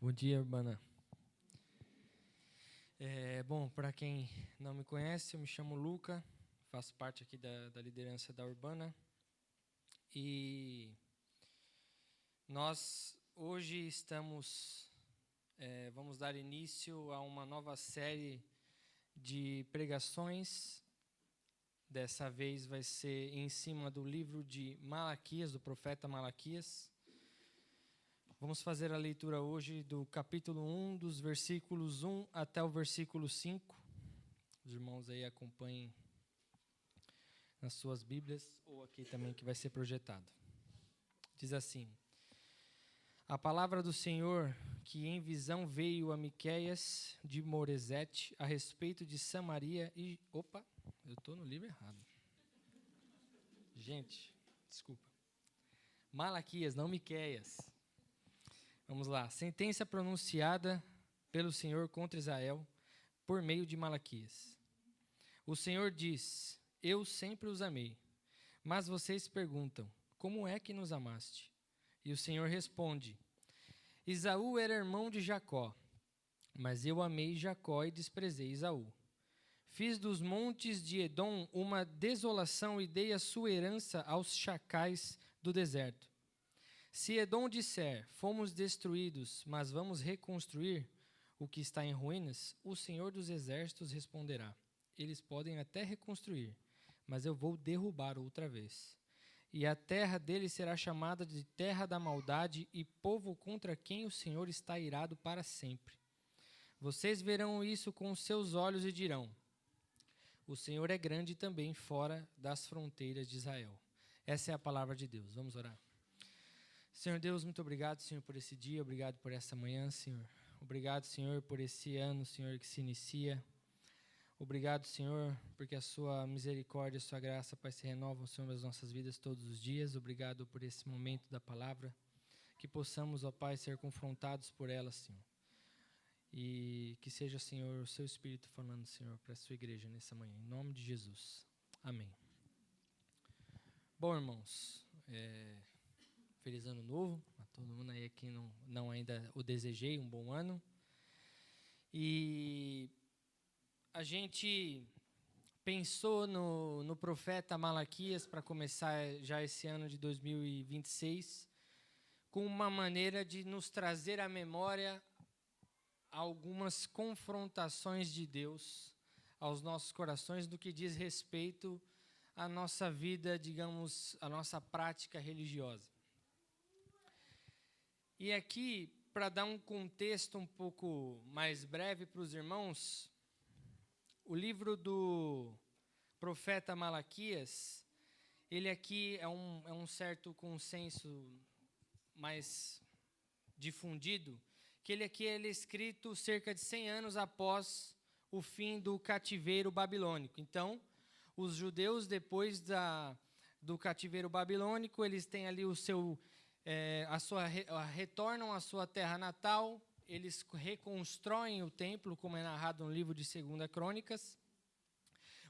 Bom dia, Urbana. Bom, para quem não me conhece, eu me chamo Luca, faço parte aqui da liderança da Urbana. E nós hoje vamos dar início a uma nova série de pregações. Dessa vez vai ser em cima do livro de Malaquias, do profeta Malaquias. Vamos fazer a leitura hoje do capítulo 1, dos versículos 1 até o versículo 5. Os irmãos aí acompanhem nas suas Bíblias, ou aqui também que vai ser projetado. Diz assim: A palavra do Senhor que em visão veio a Miqueias de Moresete a respeito de Samaria e... Opa, eu estou no livro errado. Gente, desculpa. Malaquias, não Miqueias. Vamos lá. Sentença pronunciada pelo Senhor contra Israel por meio de Malaquias. O Senhor diz: Eu sempre os amei. Mas vocês perguntam: Como é que nos amaste? E o Senhor responde: Esaú era irmão de Jacó, mas eu amei Jacó e desprezei Esaú. Fiz dos montes de Edom uma desolação e dei a sua herança aos chacais do deserto. Se Edom disser, fomos destruídos, mas vamos reconstruir o que está em ruínas, o Senhor dos Exércitos responderá, eles podem até reconstruir, mas eu vou derrubar outra vez. E a terra deles será chamada de terra da maldade e povo contra quem o Senhor está irado para sempre. Vocês verão isso com os seus olhos e dirão, o Senhor é grande também fora das fronteiras de Israel. Essa é a palavra de Deus. Vamos orar. Senhor Deus, muito obrigado, Senhor, por esse dia, obrigado por essa manhã, Senhor. Obrigado, Senhor, por esse ano, Senhor, que se inicia. Obrigado, Senhor, porque a sua misericórdia e a sua graça, Pai, se renovam, Senhor, nas nossas vidas todos os dias. Obrigado por esse momento da palavra, que possamos, ó Pai, ser confrontados por ela, Senhor. E que seja, Senhor, o seu Espírito falando, Senhor, para a sua igreja nessa manhã. Em nome de Jesus. Amém. Bom, irmãos, feliz ano novo a todo mundo aí que não ainda o desejei, um bom ano. E a gente pensou no profeta Malaquias para começar já esse ano de 2026 com uma maneira de nos trazer à memória algumas confrontações de Deus aos nossos corações do que diz respeito à nossa vida, digamos, à nossa prática religiosa. E aqui, para dar um contexto um pouco mais breve para os irmãos, o livro do profeta Malaquias, ele aqui é um certo consenso mais difundido, que ele aqui é escrito cerca de 100 anos após o fim do cativeiro babilônico. Então, os judeus, depois do cativeiro babilônico, eles têm ali o seu... retornam à sua terra natal, eles reconstroem o templo, como é narrado no livro de 2 Crônicas.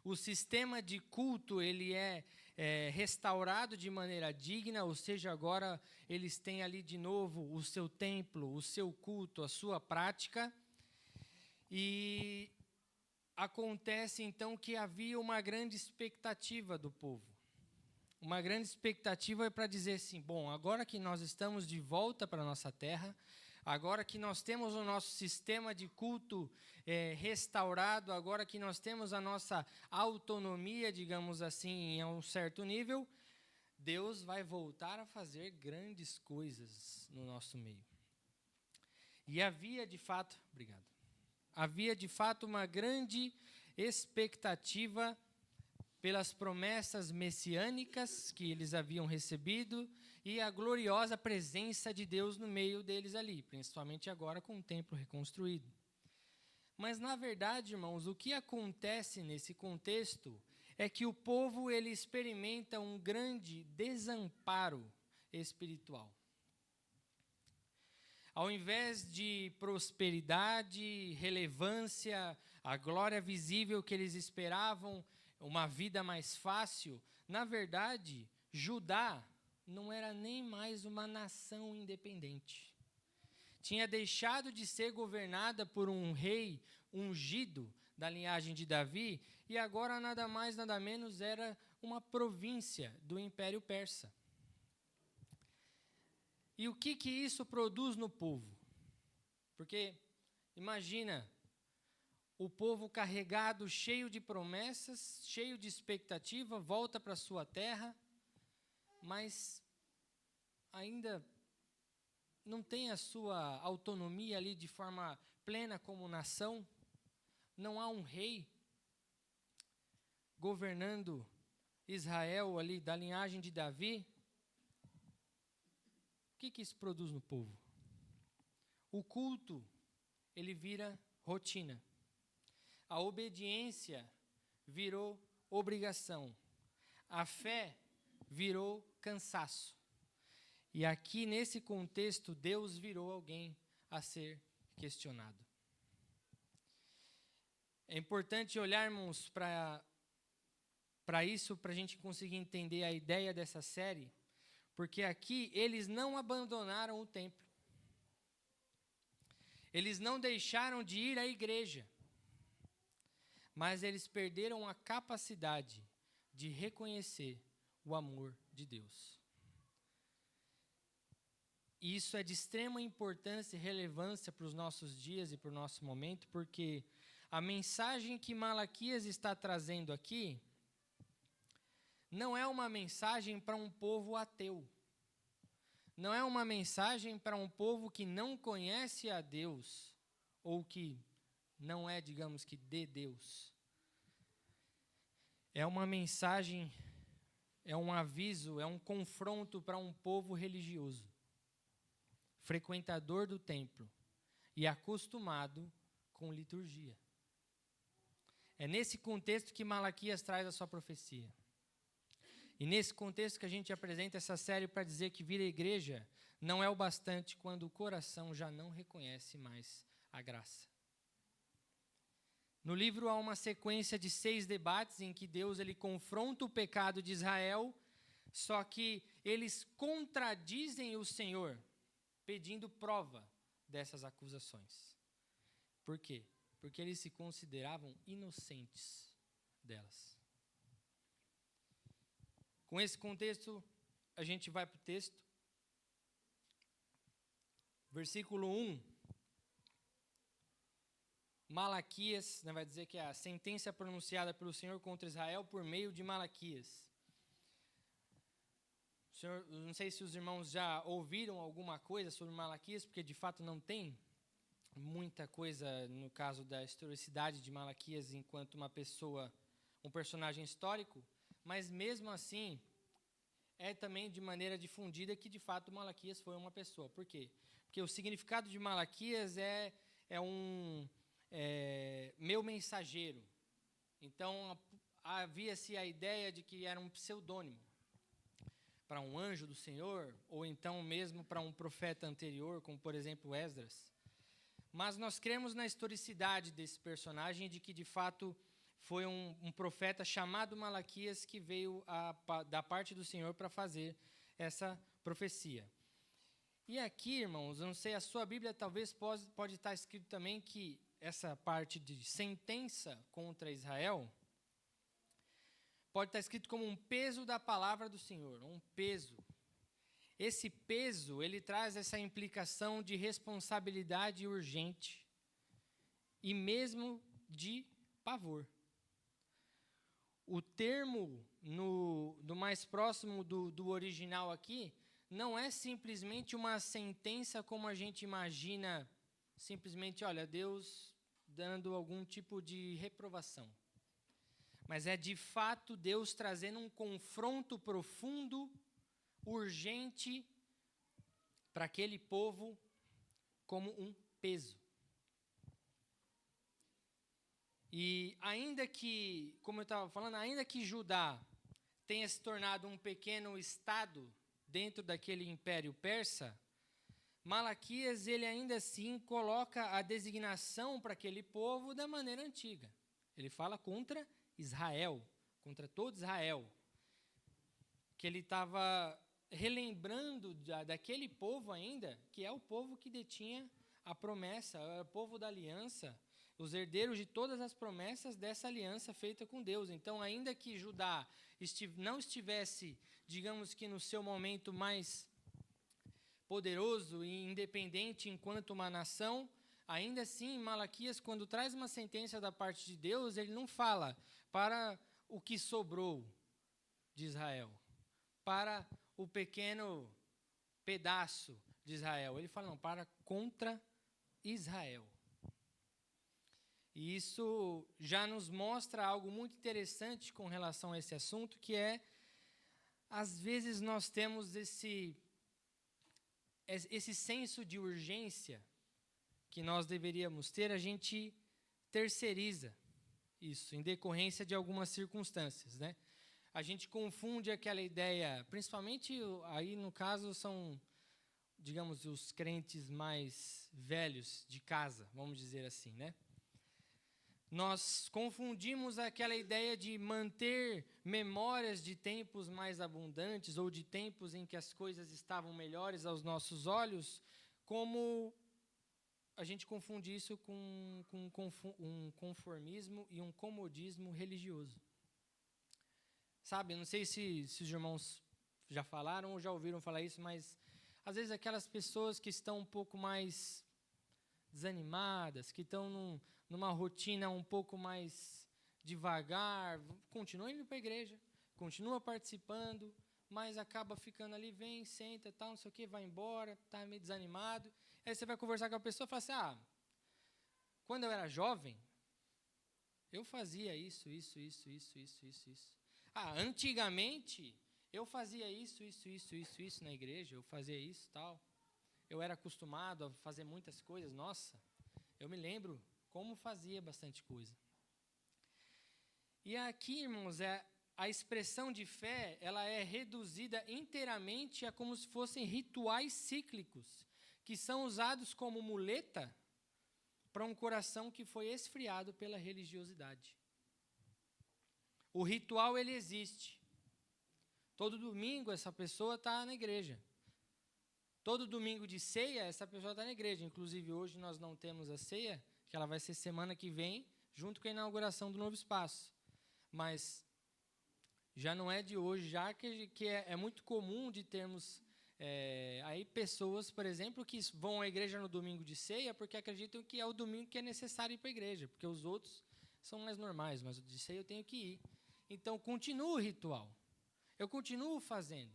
O sistema de culto ele é restaurado de maneira digna, ou seja, agora eles têm ali de novo o seu templo, o seu culto, a sua prática. E acontece então que havia uma grande expectativa do povo. Uma grande expectativa é para dizer assim, bom, agora que nós estamos de volta para a nossa terra, agora que nós temos o nosso sistema de culto restaurado, agora que nós temos a nossa autonomia, digamos assim, em um certo nível, Deus vai voltar a fazer grandes coisas no nosso meio. E havia de fato uma grande expectativa pelas promessas messiânicas que eles haviam recebido e a gloriosa presença de Deus no meio deles ali, principalmente agora com o templo reconstruído. Mas, na verdade, irmãos, o que acontece nesse contexto é que o povo ele experimenta um grande desamparo espiritual. Ao invés de prosperidade, relevância, a glória visível que eles esperavam, uma vida mais fácil, na verdade, Judá não era nem mais uma nação independente. tinha deixado de ser governada por um rei ungido da linhagem de Davi, e agora nada mais, nada menos era uma província do Império Persa. E o que isso produz no povo? Porque, imagina, o povo carregado, cheio de promessas, cheio de expectativa, volta para sua terra, mas ainda não tem a sua autonomia ali de forma plena como nação. Não há um rei governando Israel ali da linhagem de Davi. O que isso produz no povo? O culto, ele vira rotina. A obediência virou obrigação. A fé virou cansaço. E aqui, nesse contexto, Deus virou alguém a ser questionado. É importante olharmos para isso, para a gente conseguir entender a ideia dessa série, porque aqui eles não abandonaram o templo. Eles não deixaram de ir à igreja, mas eles perderam a capacidade de reconhecer o amor de Deus. E isso é de extrema importância e relevância para os nossos dias e para o nosso momento, porque a mensagem que Malaquias está trazendo aqui não é uma mensagem para um povo ateu. Não é uma mensagem para um povo que não conhece a Deus, ou que não é, digamos que, de Deus. É uma mensagem, é um aviso, é um confronto para um povo religioso, frequentador do templo e acostumado com liturgia. É nesse contexto que Malaquias traz a sua profecia. E nesse contexto que a gente apresenta essa série para dizer que vir à igreja não é o bastante quando o coração já não reconhece mais a graça. No livro há uma sequência de 6 debates em que Deus ele confronta o pecado de Israel, só que eles contradizem o Senhor, pedindo prova dessas acusações. Por quê? Porque eles se consideravam inocentes delas. Com esse contexto, a gente vai para o texto. Versículo 1. Malaquias, vai dizer que é a sentença pronunciada pelo Senhor contra Israel por meio de Malaquias. Senhor, não sei se os irmãos já ouviram alguma coisa sobre Malaquias, porque de fato não tem muita coisa no caso da historicidade de Malaquias enquanto uma pessoa, um personagem histórico, mas mesmo assim é também de maneira difundida que de fato Malaquias foi uma pessoa. Por quê? Porque o significado de Malaquias é meu mensageiro. Então havia-se a ideia de que era um pseudônimo para um anjo do Senhor, ou então mesmo para um profeta anterior, como por exemplo Esdras. Mas nós cremos na historicidade desse personagem, de que de fato foi um profeta chamado Malaquias que veio da parte do Senhor para fazer essa profecia. E aqui, irmãos, eu não sei, a sua Bíblia talvez pode estar escrito também que essa parte de sentença contra Israel pode estar escrito como um peso da palavra do Senhor, um peso. Esse peso, ele traz essa implicação de responsabilidade urgente e mesmo de pavor. O termo do mais próximo do original aqui não é simplesmente uma sentença como a gente imagina, simplesmente, olha, Deus dando algum tipo de reprovação. Mas é de fato Deus trazendo um confronto profundo, urgente, para aquele povo como um peso. E ainda que, como eu estava falando, ainda que Judá tenha se tornado um pequeno estado dentro daquele império persa, Malaquias, ele ainda assim coloca a designação para aquele povo da maneira antiga. Ele fala contra Israel, contra todo Israel. Que ele estava relembrando daquele povo ainda, que é o povo que detinha a promessa, é o povo da aliança, os herdeiros de todas as promessas dessa aliança feita com Deus. Então, ainda que Judá não estivesse, digamos que no seu momento mais poderoso e independente enquanto uma nação, ainda assim, Malaquias, quando traz uma sentença da parte de Deus, ele não fala para o que sobrou de Israel, para o pequeno pedaço de Israel. Ele fala, não, para contra Israel. E isso já nos mostra algo muito interessante com relação a esse assunto, que é, às vezes nós temos esse senso de urgência que nós deveríamos ter, a gente terceiriza isso, em decorrência de algumas circunstâncias, né? A gente confunde aquela ideia, principalmente aí no caso são, digamos, os crentes mais velhos de casa, vamos dizer assim, né? Nós confundimos aquela ideia de manter memórias de tempos mais abundantes ou de tempos em que as coisas estavam melhores aos nossos olhos, como a gente confunde isso com um conformismo e um comodismo religioso. Sabe, não sei se os irmãos já falaram ou já ouviram falar isso, mas às vezes aquelas pessoas que estão um pouco mais desanimadas, que estão numa rotina um pouco mais devagar, continua indo para a igreja, continua participando, mas acaba ficando ali, vem, senta, tal, não sei o quê, vai embora, está meio desanimado. Aí você vai conversar com a pessoa e fala assim, quando eu era jovem, eu fazia isso. Antigamente, eu fazia isso na igreja, eu fazia isso, tal. Eu era acostumado a fazer muitas coisas, nossa, eu me lembro como fazia bastante coisa. E aqui, irmãos, a expressão de fé, ela é reduzida inteiramente a como se fossem rituais cíclicos, que são usados como muleta para um coração que foi esfriado pela religiosidade. O ritual, ele existe. Todo domingo, essa pessoa está na igreja. Todo domingo de ceia, essa pessoa está na igreja. Inclusive, hoje nós não temos a ceia, que ela vai ser semana que vem, junto com a inauguração do novo espaço. Mas já não é de hoje, já que é muito comum de termos aí pessoas, por exemplo, que vão à igreja no domingo de ceia porque acreditam que é o domingo que é necessário ir para a igreja, porque os outros são mais normais, mas o de ceia eu tenho que ir. Então, continua o ritual. Eu continuo fazendo.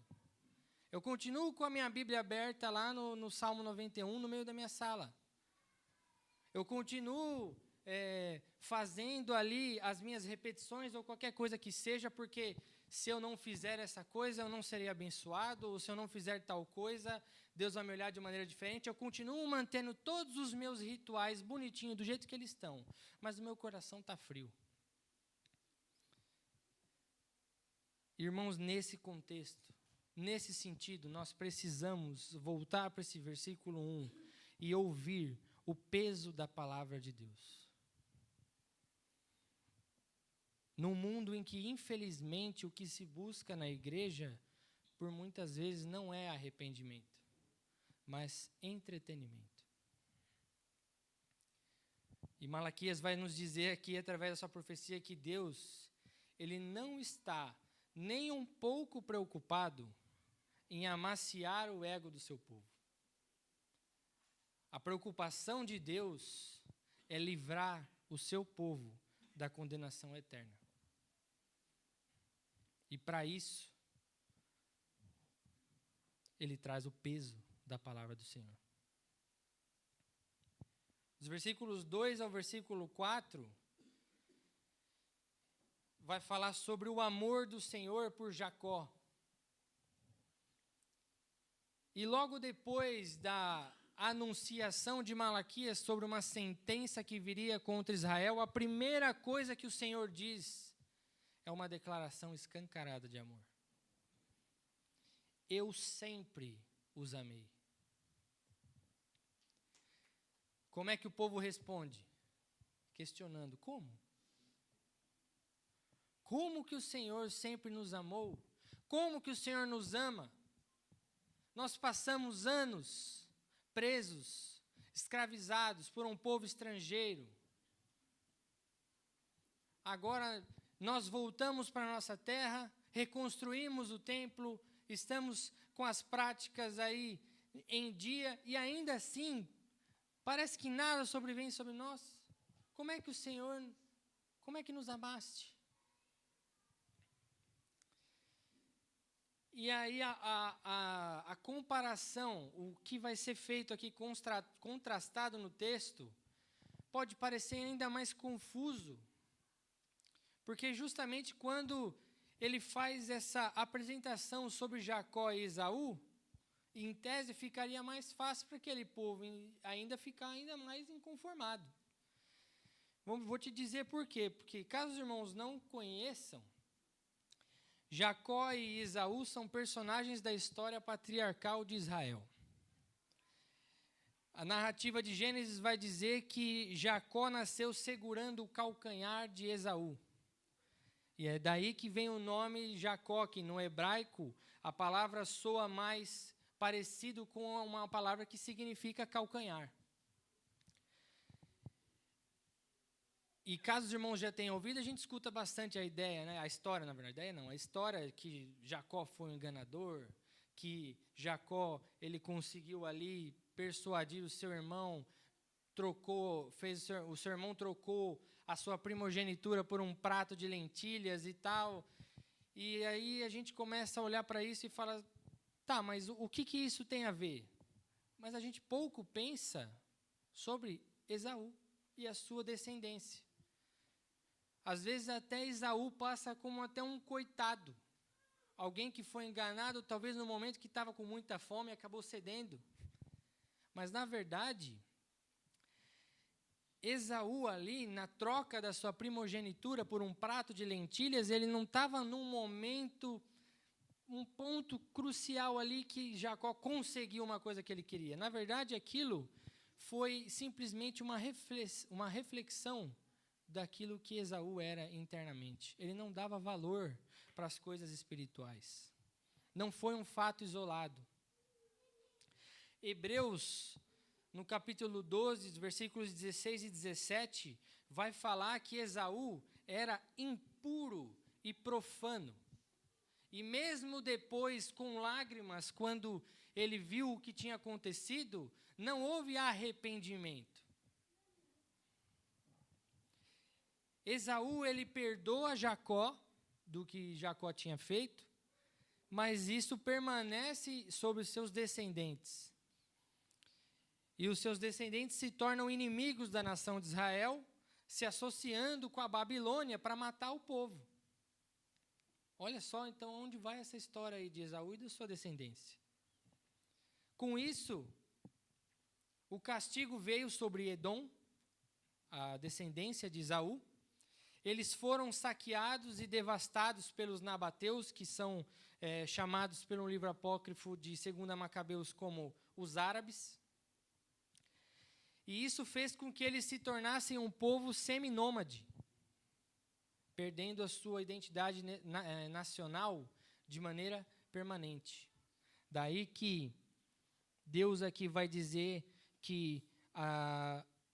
Eu continuo com a minha Bíblia aberta lá no Salmo 91, no meio da minha sala. Eu continuo fazendo ali as minhas repetições ou qualquer coisa que seja, porque se eu não fizer essa coisa, eu não serei abençoado, ou se eu não fizer tal coisa, Deus vai me olhar de maneira diferente. Eu continuo mantendo todos os meus rituais bonitinhos, do jeito que eles estão, mas o meu coração está frio. Irmãos, nesse contexto, nesse sentido, nós precisamos voltar para esse versículo 1 e ouvir o peso da palavra de Deus. Num mundo em que, infelizmente, o que se busca na igreja, por muitas vezes, não é arrependimento, mas entretenimento. E Malaquias vai nos dizer aqui, através dessa profecia, que Deus, ele não está nem um pouco preocupado em amaciar o ego do seu povo. A preocupação de Deus é livrar o seu povo da condenação eterna. E para isso, ele traz o peso da palavra do Senhor. Os versículos 2 ao versículo 4 vai falar sobre o amor do Senhor por Jacó. E logo depois da anunciação de Malaquias sobre uma sentença que viria contra Israel, a primeira coisa que o Senhor diz é uma declaração escancarada de amor. Eu sempre os amei. Como é que o povo responde? Questionando, como? Como que o Senhor sempre nos amou? Como que o Senhor nos ama? Nós passamos anos presos, escravizados por um povo estrangeiro. Agora nós voltamos para a nossa terra, reconstruímos o templo, estamos com as práticas aí em dia, e ainda assim, parece que nada sobrevém sobre nós. Como é que o Senhor, como é que nos amaste? E aí a comparação, o que vai ser feito aqui contrastado no texto, pode parecer ainda mais confuso, porque justamente quando ele faz essa apresentação sobre Jacó e Esaú, em tese ficaria mais fácil para aquele povo ainda ficar ainda mais inconformado. Vou te dizer por quê, porque caso os irmãos não conheçam, Jacó e Esaú são personagens da história patriarcal de Israel. A narrativa de Gênesis vai dizer que Jacó nasceu segurando o calcanhar de Esaú. E é daí que vem o nome Jacó, que no hebraico a palavra soa mais parecido com uma palavra que significa calcanhar. E caso os irmãos já tenham ouvido, a gente escuta bastante a ideia, né? A história, na verdade, a ideia não, a história que Jacó foi um enganador, que Jacó ele conseguiu ali persuadir o seu irmão, o seu irmão trocou a sua primogenitura por um prato de lentilhas e tal. E aí a gente começa a olhar para isso e fala, tá, mas o que isso tem a ver? Mas a gente pouco pensa sobre Esaú e a sua descendência. Às vezes até Esaú passa como até um coitado. Alguém que foi enganado, talvez no momento que estava com muita fome, acabou cedendo. Mas, na verdade, Esaú ali, na troca da sua primogenitura por um prato de lentilhas, ele não estava num momento, um ponto crucial ali que Jacó conseguiu uma coisa que ele queria. Na verdade, aquilo foi simplesmente uma reflexão daquilo que Esaú era internamente. Ele não dava valor para as coisas espirituais. Não foi um fato isolado. Hebreus, no capítulo 12, versículos 16 e 17, vai falar que Esaú era impuro e profano. E mesmo depois, com lágrimas, quando ele viu o que tinha acontecido, não houve arrependimento. Esaú, ele perdoa Jacó do que Jacó tinha feito, mas isso permanece sobre os seus descendentes. E os seus descendentes se tornam inimigos da nação de Israel, se associando com a Babilônia para matar o povo. Olha só, então, onde vai essa história aí de Esaú e da sua descendência. Com isso, o castigo veio sobre Edom, a descendência de Esaú. Eles foram saqueados e devastados pelos nabateus, que são chamados pelo livro apócrifo de 2 Macabeus como os árabes. E isso fez com que eles se tornassem um povo seminômade, perdendo a sua identidade nacional de maneira permanente. Daí que Deus aqui vai dizer que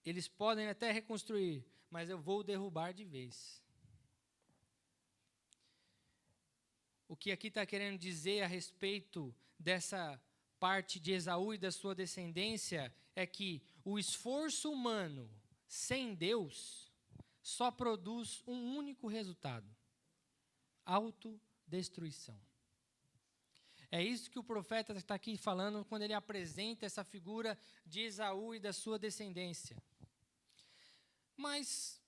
eles podem até reconstruir, mas eu vou derrubar de vez. O que aqui está querendo dizer a respeito dessa parte de Esaú e da sua descendência é que o esforço humano sem Deus só produz um único resultado: autodestruição. É isso que o profeta está aqui falando quando ele apresenta essa figura de Esaú e da sua descendência. Mas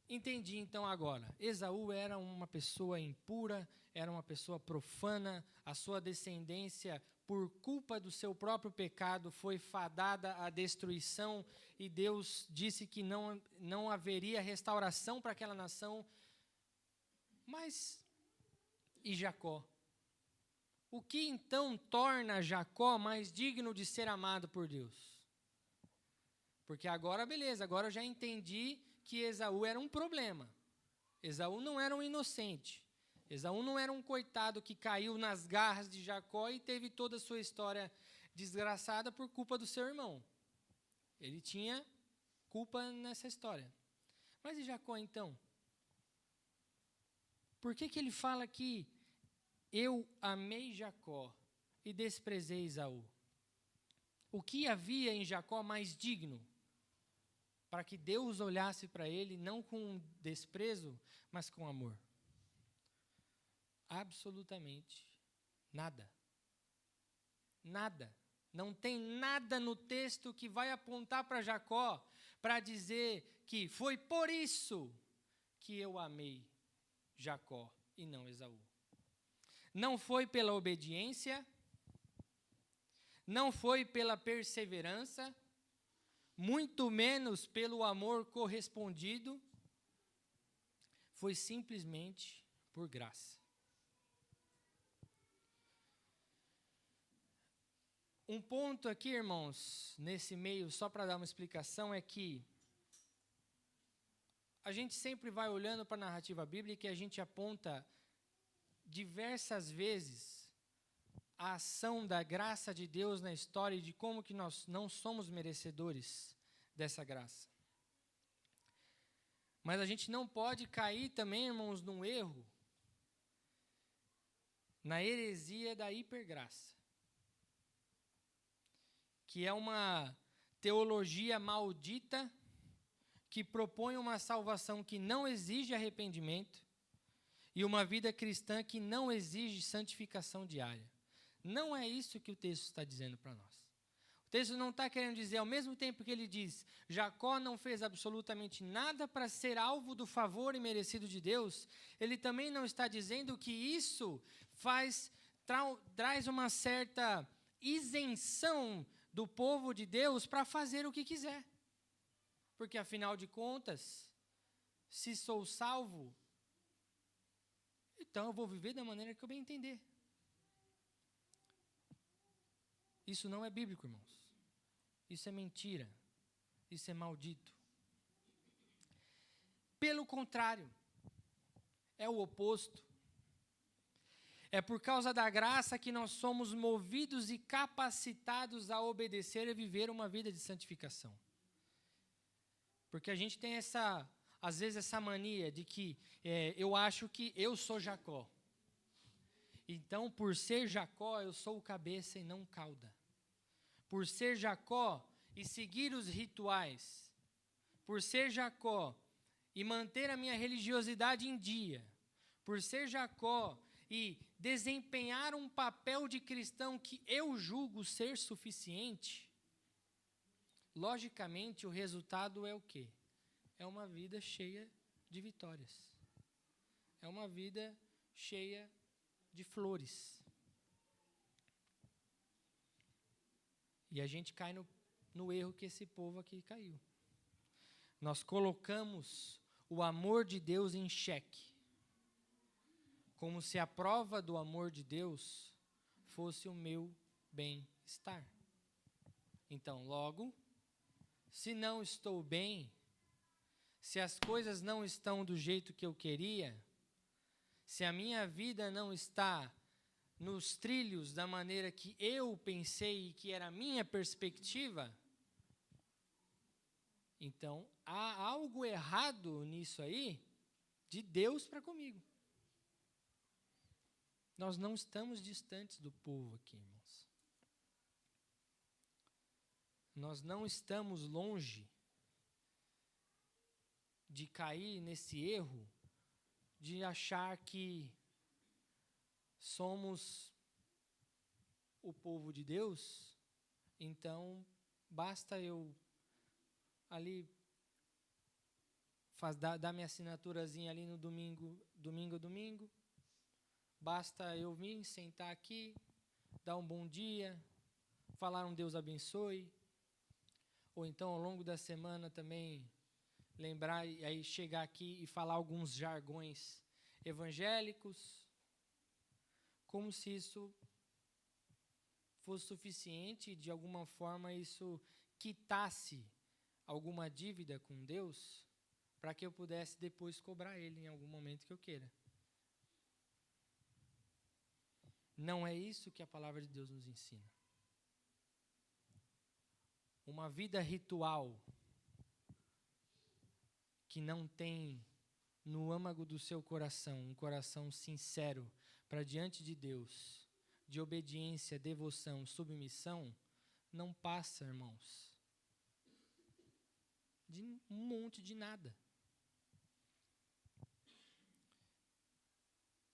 entendi então agora. Esaú era uma pessoa impura, era uma pessoa profana, a sua descendência, por culpa do seu próprio pecado, foi fadada à destruição, e Deus disse que não haveria restauração para aquela nação. Mas, e Jacó? O que então torna Jacó mais digno de ser amado por Deus? Porque agora, beleza, agora eu já entendi que Esaú era um problema. Esaú não era um inocente. Esaú não era um coitado que caiu nas garras de Jacó e teve toda a sua história desgraçada por culpa do seu irmão. Ele tinha culpa nessa história. Mas e Jacó, então? Por que ele fala que eu amei Jacó e desprezei Esaú? O que havia em Jacó mais digno para que Deus olhasse para ele não com desprezo, mas com amor? Absolutamente nada. Nada. Não tem nada no texto que vai apontar para Jacó para dizer que foi por isso que eu amei Jacó e não Esaú. Não foi pela obediência, não foi pela perseverança, muito menos pelo amor correspondido, foi simplesmente por graça. Um ponto aqui, irmãos, nesse meio, só para dar uma explicação, é que a gente sempre vai olhando para a narrativa bíblica e a gente aponta diversas vezes a ação da graça de Deus na história e de como que nós não somos merecedores dessa graça. Mas a gente não pode cair também, irmãos, num erro, na heresia da hipergraça, que é uma teologia maldita que propõe uma salvação que não exige arrependimento e uma vida cristã que não exige santificação diária. Não é isso que o texto está dizendo para nós. O texto não está querendo dizer, ao mesmo tempo que ele diz, Jacó não fez absolutamente nada para ser alvo do favor imerecido de Deus, ele também não está dizendo que isso traz uma certa isenção do povo de Deus para fazer o que quiser. Porque, afinal de contas, se sou salvo, então eu vou viver da maneira que eu bem entender. Isso não é bíblico, irmãos. Isso é mentira. Isso é maldito. Pelo contrário, é o oposto. É por causa da graça que nós somos movidos e capacitados a obedecer e viver uma vida de santificação. Porque a gente tem às vezes essa mania de que eu acho que eu sou Jacó. Então, por ser Jacó, eu sou o cabeça e não cauda. Por ser Jacó e seguir os rituais, por ser Jacó e manter a minha religiosidade em dia, por ser Jacó e desempenhar um papel de cristão que eu julgo ser suficiente, logicamente o resultado é o quê? É uma vida cheia de vitórias. É uma vida cheia de flores. E a gente cai no erro que esse povo aqui caiu. Nós colocamos o amor de Deus em xeque, como se a prova do amor de Deus fosse o meu bem-estar. Então, logo, se não estou bem, se as coisas não estão do jeito que eu queria, se a minha vida não está nos trilhos da maneira que eu pensei e que era a minha perspectiva, então há algo errado nisso aí de Deus para comigo. Nós não estamos distantes do povo aqui, irmãos. Nós não estamos longe de cair nesse erro de achar que somos o povo de Deus, então basta eu ali dar minha assinaturazinha ali no domingo, basta eu vir, sentar aqui, dar um bom dia, falar um Deus abençoe, ou então ao longo da semana também lembrar e aí chegar aqui e falar alguns jargões evangélicos, como se isso fosse suficiente, de alguma forma isso quitasse alguma dívida com Deus, para que eu pudesse depois cobrar Ele em algum momento que eu queira. Não é isso que a palavra de Deus nos ensina. Uma vida ritual que não tem no âmago do seu coração um coração sincero para diante de Deus, de obediência, devoção, submissão, não passa, irmãos, de um monte de nada.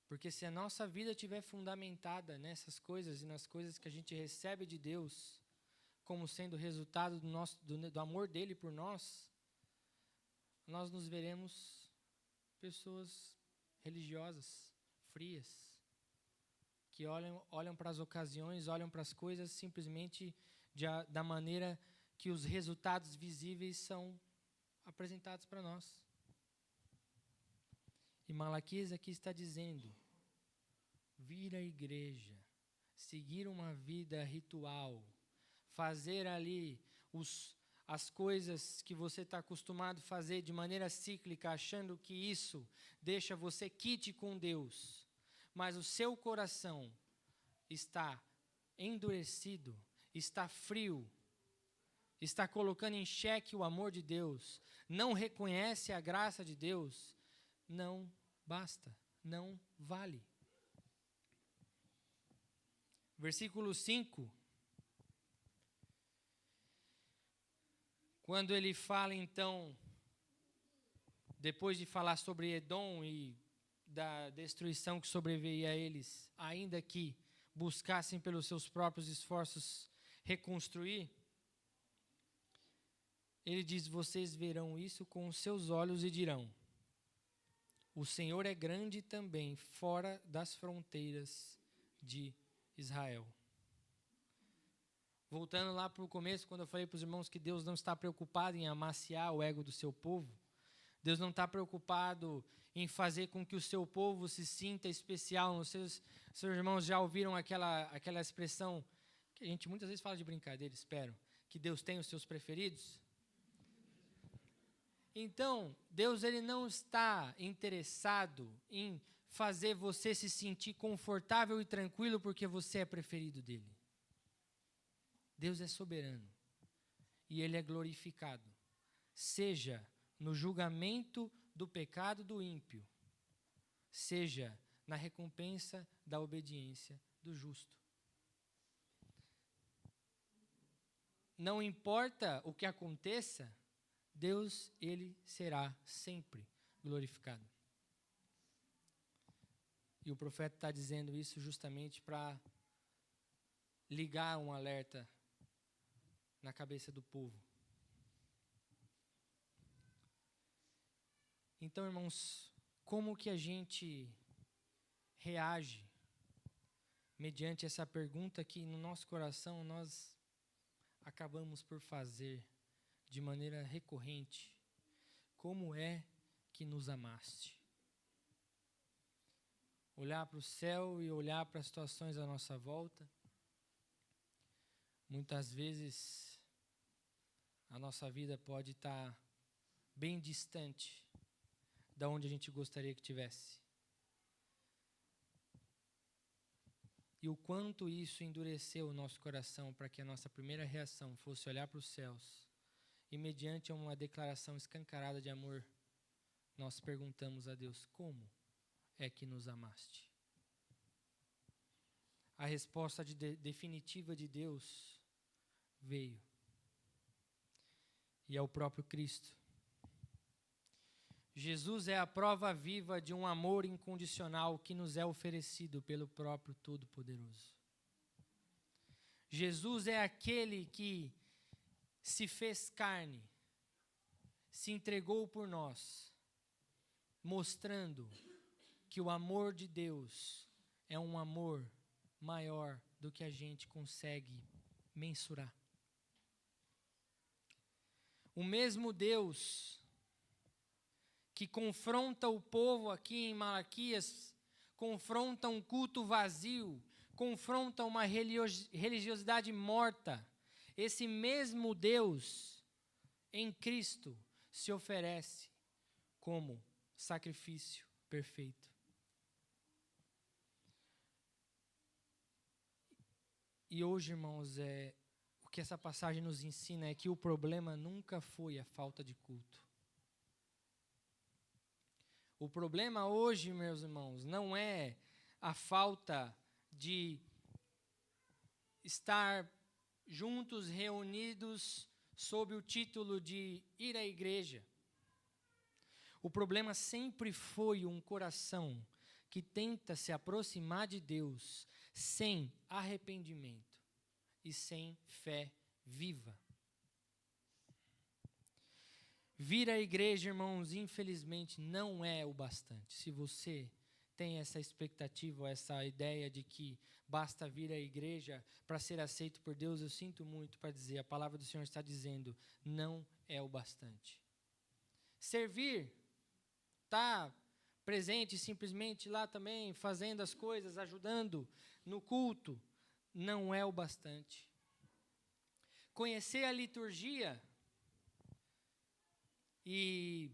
Porque se a nossa vida estiver fundamentada nessas coisas e nas coisas que a gente recebe de Deus, como sendo resultado do amor dele por nós, nós nos veremos pessoas religiosas, frias, que olham para as ocasiões, olham para as coisas simplesmente da maneira que os resultados visíveis são apresentados para nós. E Malaquias aqui está dizendo: vir à igreja, seguir uma vida ritual, fazer ali as coisas que você está acostumado a fazer de maneira cíclica, achando que isso deixa você quite com Deus, mas o seu coração está endurecido, está frio, está colocando em xeque o amor de Deus, não reconhece a graça de Deus, não basta, não vale. Versículo 5. Quando ele fala, então, depois de falar sobre Edom e da destruição que sobreveia a eles, ainda que buscassem pelos seus próprios esforços reconstruir, ele diz: vocês verão isso com os seus olhos e dirão: o Senhor é grande também fora das fronteiras de Israel. Voltando lá para o começo, quando eu falei para os irmãos que Deus não está preocupado em amaciar o ego do seu povo, Deus não está preocupado em fazer com que o seu povo se sinta especial. Seus irmãos já ouviram aquela expressão, que a gente muitas vezes fala de brincadeira, espero, que Deus tem os seus preferidos? Então, Deus ele não está interessado em fazer você se sentir confortável e tranquilo porque você é preferido dele. Deus é soberano e ele é glorificado, seja no julgamento do pecado do ímpio, seja na recompensa da obediência do justo. Não importa o que aconteça, Deus, ele será sempre glorificado. E o profeta está dizendo isso justamente para ligar um alerta na cabeça do povo. Então, irmãos, como que a gente reage mediante essa pergunta que no nosso coração nós acabamos por fazer de maneira recorrente? Como é que nos amaste? Olhar para o céu e olhar para as situações à nossa volta. Muitas vezes a nossa vida pode estar bem distante da onde a gente gostaria que tivesse. E o quanto isso endureceu o nosso coração para que a nossa primeira reação fosse olhar para os céus e, mediante uma declaração escancarada de amor, nós perguntamos a Deus: como é que nos amaste? A resposta definitiva de Deus veio. E é o próprio Cristo. Jesus é a prova viva de um amor incondicional que nos é oferecido pelo próprio Todo-Poderoso. Jesus é aquele que se fez carne, se entregou por nós, mostrando que o amor de Deus é um amor maior do que a gente consegue mensurar. O mesmo Deus que confronta o povo aqui em Malaquias, confronta um culto vazio, confronta uma religiosidade morta. Esse mesmo Deus, em Cristo, se oferece como sacrifício perfeito. E hoje, irmãos, o que essa passagem nos ensina é que o problema nunca foi a falta de culto. O problema hoje, meus irmãos, não é a falta de estar juntos, reunidos, sob o título de ir à igreja. O problema sempre foi um coração que tenta se aproximar de Deus sem arrependimento e sem fé viva. Vir à igreja, irmãos, infelizmente não é o bastante. Se você tem essa expectativa, essa ideia de que basta vir à igreja para ser aceito por Deus, eu sinto muito para dizer, a palavra do Senhor está dizendo, não é o bastante. Servir, estar presente simplesmente lá também, fazendo as coisas, ajudando no culto, não é o bastante. Conhecer a liturgia e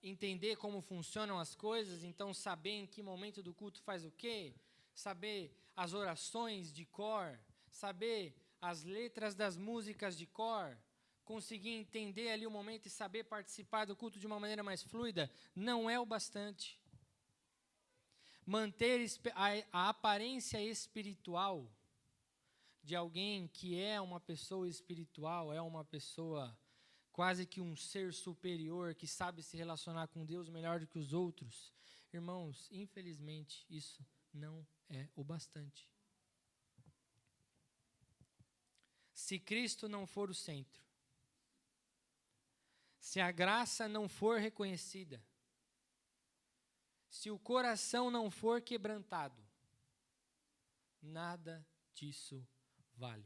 entender como funcionam as coisas, então saber em que momento do culto faz o quê, saber as orações de cor, saber as letras das músicas de cor, conseguir entender ali o momento e saber participar do culto de uma maneira mais fluida, não é o bastante. Manter a aparência espiritual de alguém que é uma pessoa espiritual, é uma pessoa quase que um ser superior, que sabe se relacionar com Deus melhor do que os outros. Irmãos, infelizmente, isso não é o bastante. Se Cristo não for o centro, se a graça não for reconhecida, se o coração não for quebrantado, nada disso vale.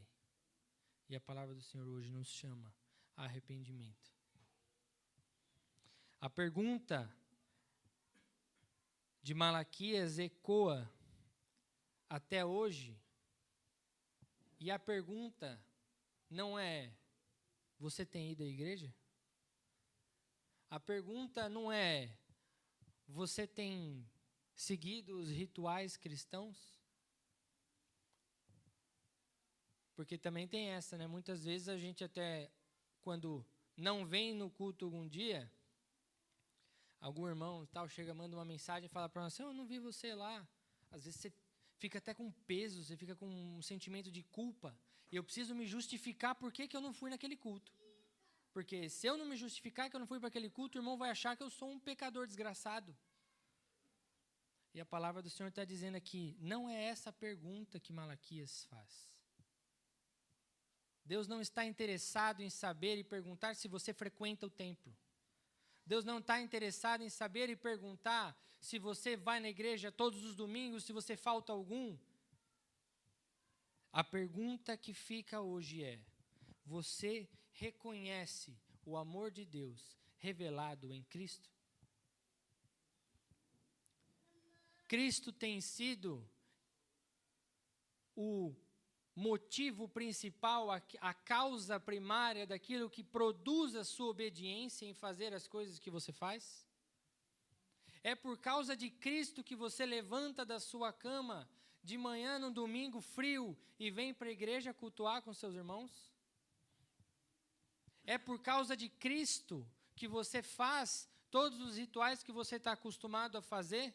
E a palavra do Senhor hoje nos chama a arrependimento. A pergunta de Malaquias ecoa até hoje, e a pergunta não é: você tem ido à igreja? A pergunta não é: você tem seguido os rituais cristãos? Porque também tem essa, né? Muitas vezes a gente até, quando não vem no culto algum dia, algum irmão tal chega, manda uma mensagem e fala para nós, eu não vi você lá. Às vezes você fica até com peso, você fica com um sentimento de culpa. E eu preciso me justificar por que eu não fui naquele culto. Porque se eu não me justificar que eu não fui para aquele culto, o irmão vai achar que eu sou um pecador desgraçado. E a palavra do Senhor está dizendo aqui, não é essa a pergunta que Malaquias faz. Deus não está interessado em saber e perguntar se você frequenta o templo. Deus não está interessado em saber e perguntar se você vai na igreja todos os domingos, se você falta algum. A pergunta que fica hoje é: você reconhece o amor de Deus revelado em Cristo? Cristo tem sido o motivo principal, a causa primária daquilo que produz a sua obediência em fazer as coisas que você faz? É por causa de Cristo que você levanta da sua cama de manhã num domingo frio e vem para a igreja cultuar com seus irmãos? É por causa de Cristo que você faz todos os rituais que você está acostumado a fazer?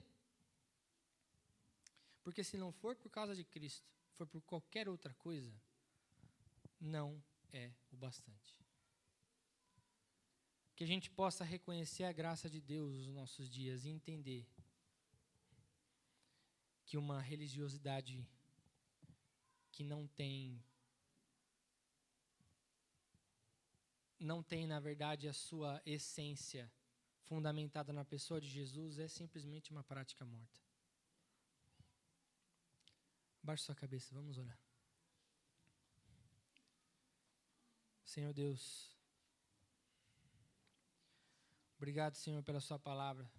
Porque se não for por causa de Cristo, for por qualquer outra coisa, não é o bastante. Que a gente possa reconhecer a graça de Deus nos nossos dias e entender que uma religiosidade que não tem, na verdade, a sua essência fundamentada na pessoa de Jesus é simplesmente uma prática morta. Baixe sua cabeça, vamos orar. Senhor Deus, obrigado, Senhor, pela sua palavra.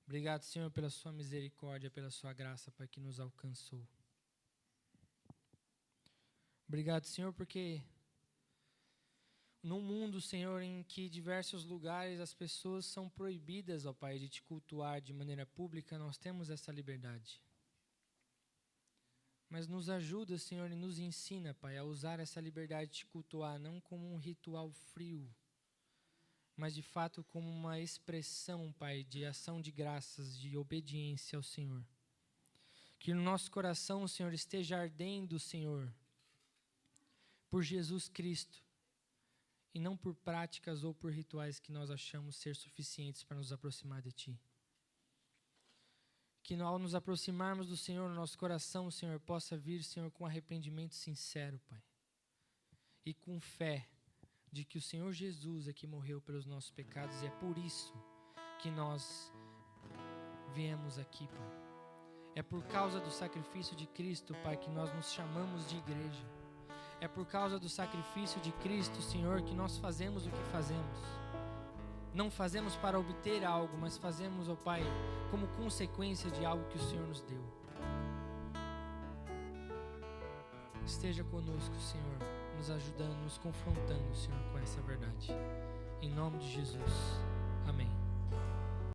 Obrigado, Senhor, pela sua misericórdia, pela sua graça, Pai, que nos alcançou. Obrigado, Senhor, porque num mundo, Senhor, em que diversos lugares as pessoas são proibidas, ó Pai, de te cultuar de maneira pública, nós temos essa liberdade. Mas nos ajuda, Senhor, e nos ensina, Pai, a usar essa liberdade de cultuar não como um ritual frio, mas de fato como uma expressão, Pai, de ação de graças, de obediência ao Senhor. Que no nosso coração, Senhor, esteja ardendo, Senhor, por Jesus Cristo, e não por práticas ou por rituais que nós achamos ser suficientes para nos aproximar de Ti. Que ao nos aproximarmos do Senhor, no nosso coração, o Senhor, possa vir, Senhor, com arrependimento sincero, Pai. E com fé de que o Senhor Jesus é que morreu pelos nossos pecados e é por isso que nós viemos aqui, Pai. É por causa do sacrifício de Cristo, Pai, que nós nos chamamos de igreja. É por causa do sacrifício de Cristo, Senhor, que nós fazemos o que fazemos. Não fazemos para obter algo, mas fazemos, ó Pai, como consequência de algo que o Senhor nos deu. Esteja conosco, Senhor, nos ajudando, nos confrontando, Senhor, com essa verdade. Em nome de Jesus.